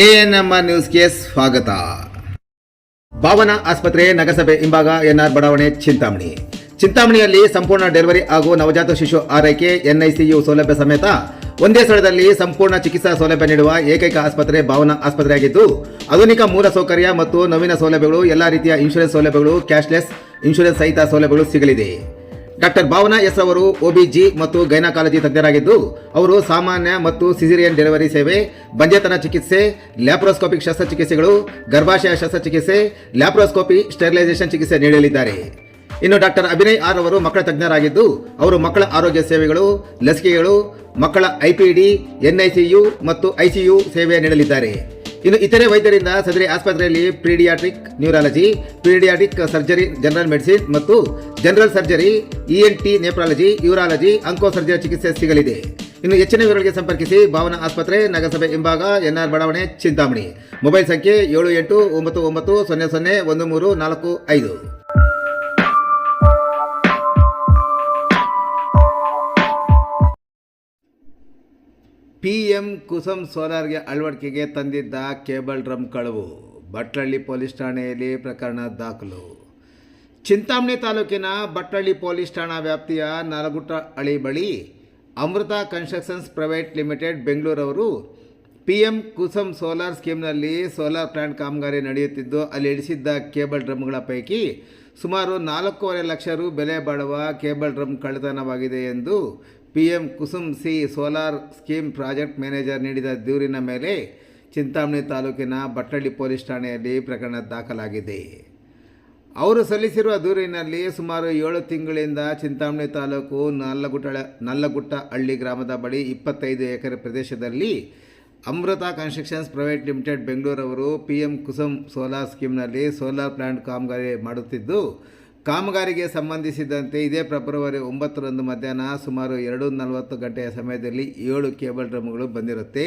ANMR ನ್ಯೂಸ್ಗೆ ಸ್ವಾಗತ. ಭಾವನಾ ಆಸ್ಪತ್ರೆ ನಗರಸಭೆ ಹಿಂಭಾಗ ಎನ್ಆರ್ ಬಡಾವಣೆ ಚಿಂತಾಮಣಿಯಲ್ಲಿ ಸಂಪೂರ್ಣ ಡೆಲಿವರಿ ಹಾಗೂ ನವಜಾತ ಶಿಶು ಆರೈಕೆ ಎನ್ಐಸಿಯು ಸೌಲಭ್ಯ ಸಮೇತ ಒಂದೇ ಸ್ಥಳದಲ್ಲಿ ಸಂಪೂರ್ಣ ಚಿಕಿತ್ಸಾ ಸೌಲಭ್ಯ ನೀಡುವ ಏಕೈಕ ಆಸ್ಪತ್ರೆ ಭಾವನಾ ಆಸ್ಪತ್ರೆಯಾಗಿದ್ದು, ಆಧುನಿಕ ಮೂಲ ಸೌಕರ್ಯ ಮತ್ತು ನವೀನ ಸೌಲಭ್ಯಗಳು, ಎಲ್ಲ ರೀತಿಯ ಇನ್ಶೂರೆನ್ಸ್ ಸೌಲಭ್ಯಗಳು, ಕ್ಯಾಶ್ಲೆಸ್ ಇನ್ಶೂರೆನ್ಸ್ ಸಹಿತ ಸೌಲಭ್ಯಗಳು ಸಿಗಲಿದೆ. ಡಾಕ್ಟರ್ ಭಾವನಾ ಎಸ್ ಅವರು OBG ಮತ್ತು ಗೈನಕಾಲಜಿ ತಜ್ಞರಾಗಿದ್ದು, ಅವರು ಸಾಮಾನ್ಯ ಮತ್ತು ಸಿಸೇರಿಯನ್ ಡೆಲಿವರಿ ಸೇವೆ, ಬಂಜೆತನ ಚಿಕಿತ್ಸೆ, ಲ್ಯಾಪ್ರೋಸ್ಕೋಪಿಕ್ ಶಸ್ತ್ರಚಿಕಿತ್ಸೆಗಳು, ಗರ್ಭಾಶಯ ಶಸ್ತ್ರಚಿಕಿತ್ಸೆ, ಲ್ಯಾಪ್ರೋಸ್ಕೋಪಿ, ಸ್ಟೆರಿಲೈಸೇಷನ್ ಚಿಕಿತ್ಸೆ ನೀಡಲಿದ್ದಾರೆ. ಇನ್ನು ಡಾಕ್ಟರ್ ಅಭಿನಯ್ ಆರ್ ಅವರು ಮಕ್ಕಳ ತಜ್ಞರಾಗಿದ್ದು, ಅವರು ಮಕ್ಕಳ ಆರೋಗ್ಯ ಸೇವೆಗಳು, ಲಸಿಕೆಗಳು, ಮಕ್ಕಳ IPD, NICU ಮತ್ತು ICU ಸೇವೆ ನೀಡಲಿದ್ದಾರೆ. ಇನ್ನು ಇತರೆ ವೈದ್ಯರಿಂದ ಸದರಿ ಆಸ್ಪತ್ರೆಯಲ್ಲಿ paediatric neurology, paediatric surgery, general medicine ಮತ್ತು general surgery, ENT nephrology, urology, onco surgery ಚಿಕಿತ್ಸೆ ಸಿಗಲಿದೆ. ಇನ್ನು ಹೆಚ್ಚಿನ ವಿವರಗಳಿಗೆ ಸಂಪರ್ಕಿಸಿ ಭಾವನಾ ಆಸ್ಪತ್ರೆ, ನಗರಸಭೆ ಹಿಂಭಾಗ, NR ಬಡಾವಣೆ, ಚಿಂತಾಮಣಿ. ಮೊಬೈಲ್ ಸಂಖ್ಯೆ 7899001345. PM ಕುಸುಮ್ ಸೋಲಾರ್ಗೆ ಅಳವಡಿಕೆಗೆ ತಂದಿದ್ದ ಕೇಬಲ್ ಡ್ರಮ್ ಕಳವು. ಭಟ್ರಳ್ಳಿ ಪೊಲೀಸ್ ಠಾಣೆಯಲ್ಲಿ ಪ್ರಕರಣ ದಾಖಲು. ಚಿಂತಾಮಣಿ ತಾಲೂಕಿನ ಭಟ್ರಳ್ಳಿ ಪೊಲೀಸ್ ಠಾಣಾ ವ್ಯಾಪ್ತಿಯ ನಾಲಗುಟ್ಟಹಳ್ಳಿ ಬಳಿ ಅಮೃತ ಕನ್ಸ್ಟ್ರಕ್ಷನ್ಸ್ ಪ್ರೈವೇಟ್ ಲಿಮಿಟೆಡ್ ಬೆಂಗಳೂರವರು PM ಕುಸುಮ್ ಸೋಲಾರ್ ಸ್ಕೀಮ್ನಲ್ಲಿ ಸೋಲಾರ್ ಪ್ಲಾಂಟ್ ಕಾಮಗಾರಿ ನಡೆಯುತ್ತಿದ್ದು, ಅಲ್ಲಿ ಇಳಿಸಿದ್ದ ಕೇಬಲ್ ಡ್ರಮ್ಗಳ ಪೈಕಿ ಸುಮಾರು 4.5 ಲಕ್ಷ ರು ಬೆಲೆ ಬಾಳುವ ಕೇಬಲ್ ಡ್ರಮ್ ಕಳ್ಳತನವಾಗಿದೆ ಎಂದು PM Kusum C solar scheme project manager ನೀಡಿದ ದೂರಿನ ಮೇಲೆ ಚಿಂತಾಮಣಿ ತಾಲೂಕಿನ ಭಟ್ರಳ್ಳಿ ಪೊಲೀಸ್ ಠಾಣೆಯಲ್ಲಿ ಪ್ರಕರಣ ದಾಖಲಾಗಿದೆ. ಅವರು ಸಲ್ಲಿಸಿರುವ ದೂರಿನಲ್ಲಿ ಸುಮಾರು 7 ತಿಂಗಳಿಂದ ಚಿಂತಾಮಣಿ ತಾಲೂಕು ನಲ್ಲಗುಟ್ಟಹಳ್ಳಿ ಗ್ರಾಮದ ಬಳಿ 25 ಎಕರೆ ಪ್ರದೇಶದಲ್ಲಿ ಅಮೃತ ಕನ್ಸ್ಟ್ರಕ್ಷನ್ಸ್ ಪ್ರೈವೇಟ್ ಲಿಮಿಟೆಡ್ ಬೆಂಗಳೂರವರು PM ಕುಸುಮ್ ಸೋಲಾರ್ ಸ್ಕೀಮ್ನಲ್ಲಿ ಸೋಲಾರ್ ಪ್ಲಾಂಟ್ ಕಾಮಗಾರಿ ಮಾಡುತ್ತಿದ್ದು, ಕಾಮಗಾರಿಗೆ ಸಂಬಂಧಿಸಿದಂತೆ ಇದೇ ಫೆಬ್ರವರಿ 9ರಂದು ಮಧ್ಯಾಹ್ನ ಸುಮಾರು 2:40 ಗಂಟೆಯ ಸಮಯದಲ್ಲಿ 7 ಕೇಬಲ್ ಡ್ರಮ್ಗಳು ಬಂದಿರುತ್ತೆ.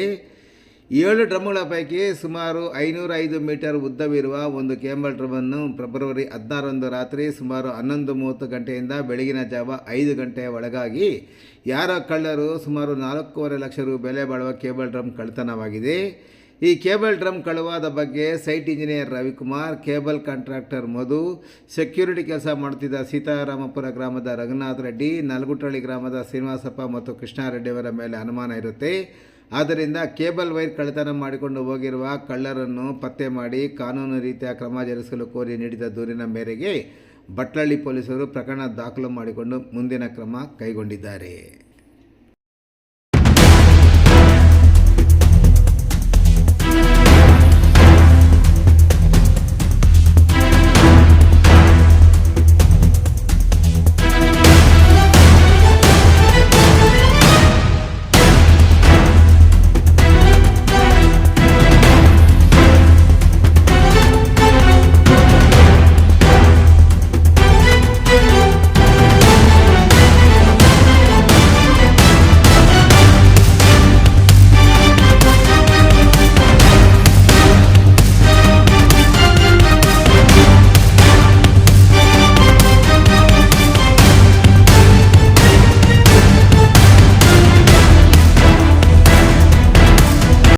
7 ಡ್ರಮ್ಗಳ ಪೈಕಿ ಸುಮಾರು 505 ಮೀಟರ್ ಉದ್ದವಿರುವ ಒಂದು ಕೇಬಲ್ ಡ್ರಮ್ಮನ್ನು ಫೆಬ್ರವರಿ 16ರಂದು ರಾತ್ರಿ ಸುಮಾರು 11:30 ಗಂಟೆಯಿಂದ ಬೆಳಗಿನ ಜಾವ 5 ಗಂಟೆಯ ಒಳಗಾಗಿ ಯಾರೋ ಕಳ್ಳರು ಸುಮಾರು 4.5 ಲಕ್ಷ ರು ಬೆಲೆ ಬಾಳುವ ಕೇಬಲ್ ಡ್ರಮ್ ಕಳ್ಳತನವಾಗಿದೆ. ಈ ಕೇಬಲ್ ಡ್ರಮ್ ಕಳುವಾದ ಬಗ್ಗೆ site engineer Ravikumar, cable contractor Madhu, security ಕೆಲಸ ಮಾಡುತ್ತಿದ್ದ ಸೀತಾರಾಮಪುರ ಗ್ರಾಮದ ರಘುನಾಥ್ ರೆಡ್ಡಿ, ನಲ್ಗುಟ್ಟಹಳ್ಳಿ ಗ್ರಾಮದ ಶ್ರೀನಿವಾಸಪ್ಪ ಮತ್ತು ಕೃಷ್ಣಾರೆಡ್ಡಿಯವರ ಮೇಲೆ ಅನುಮಾನ ಇರುತ್ತೆ. ಆದ್ದರಿಂದ ಕೇಬಲ್ ವೈರ್ ಕಳ್ಳತನ ಮಾಡಿಕೊಂಡು ಹೋಗಿರುವ ಕಳ್ಳರನ್ನು ಪತ್ತೆ ಮಾಡಿ ಕಾನೂನು ರೀತಿಯ ಕ್ರಮ ಜರುಗಿಸಲು ಕೋರಿ ನೀಡಿದ ದೂರಿನ ಮೇರೆಗೆ ಭಟ್ರಳ್ಳಿ ಪೊಲೀಸರು ಪ್ರಕರಣ ದಾಖಲು ಮಾಡಿಕೊಂಡು ಮುಂದಿನ ಕ್ರಮ ಕೈಗೊಂಡಿದ್ದಾರೆ.